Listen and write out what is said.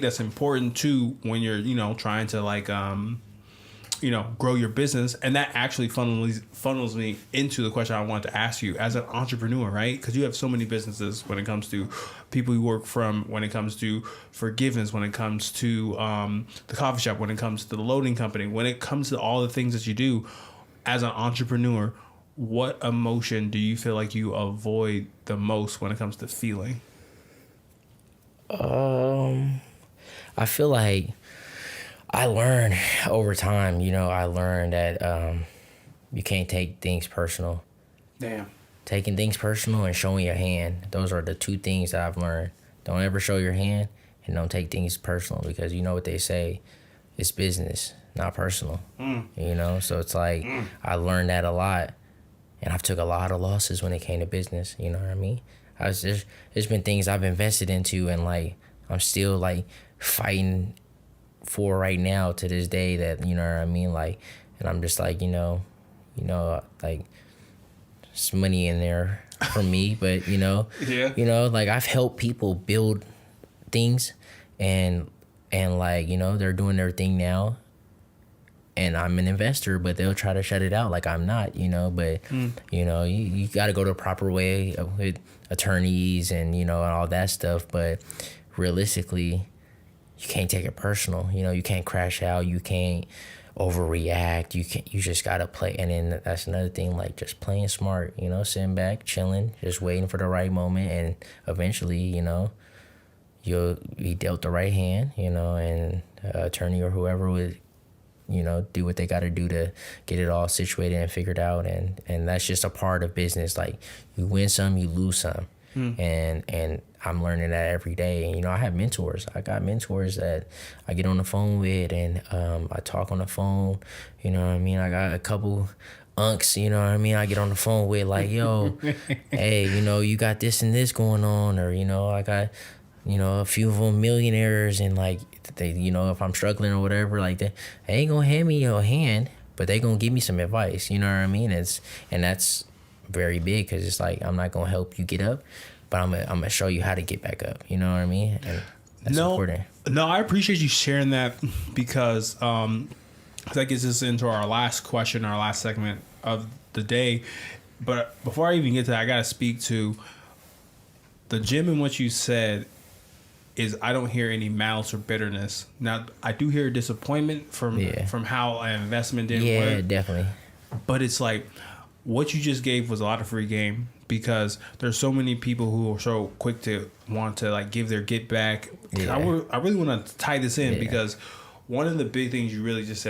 that's important too when you're, trying to grow your business. And that actually funnels me into the question I wanted to ask you as an entrepreneur, right? Because you have so many businesses when it comes to people you work from, when it comes to forgiveness, when it comes to the coffee shop, when it comes to the loading company, when it comes to all the things that you do as an entrepreneur. What emotion do you feel like you avoid the most when it comes to feeling? I feel like I learned over time, I learned that you can't take things personal. Damn. Taking things personal and showing your hand. Those are the two things that I've learned. Don't ever show your hand and don't take things personal, because you know what they say, it's business, not personal. So it's like I learned that a lot, and I've took a lot of losses when it came to business. You know what I mean? There's been things I've invested into, and like I'm still like fighting for right now to this day, that you know what I mean, like, and I'm just like like some money in there for me, but Yeah. Like I've helped people build things, and like they're doing their thing now, and I'm an investor, but they'll try to shut it out like I'm not, but you got to go the proper way with attorneys and and all that stuff, but realistically you can't take it personal. You can't crash out, you can't overreact, you just gotta play. And then that's another thing, like just playing smart, sitting back, chilling, just waiting for the right moment, and eventually you'll be dealt the right hand, and attorney or whoever would do what they got to do to get it all situated and figured out. And that's just a part of business. Like, you win some, you lose some. And I'm learning that every day. And, I have mentors. I got mentors that I get on the phone with, and I talk on the phone. You know what I mean? I got a couple unks, I get on the phone with, like, yo, hey, you got this and this going on. Or, I got, a few of them millionaires, and like, they, if I'm struggling or whatever, like, they ain't gonna hand me a hand, but they gonna give me some advice. You know what I mean? And that's very big, because it's like, I'm not gonna help you get up, but I'm gonna show you how to get back up. You know what I mean? And that's important. No, I appreciate you sharing that, because that gets us into our last question, our last segment of the day. But before I even get to that, I gotta speak to the gym and what you said. Is I don't hear any malice or bitterness. Now, I do hear disappointment from how an investment didn't work. Yeah, definitely. But it's like, what you just gave was a lot of free game, because there's so many people who are so quick to want to like give their get back. Yeah. I really want to tie this in, because one of the big things you really just said,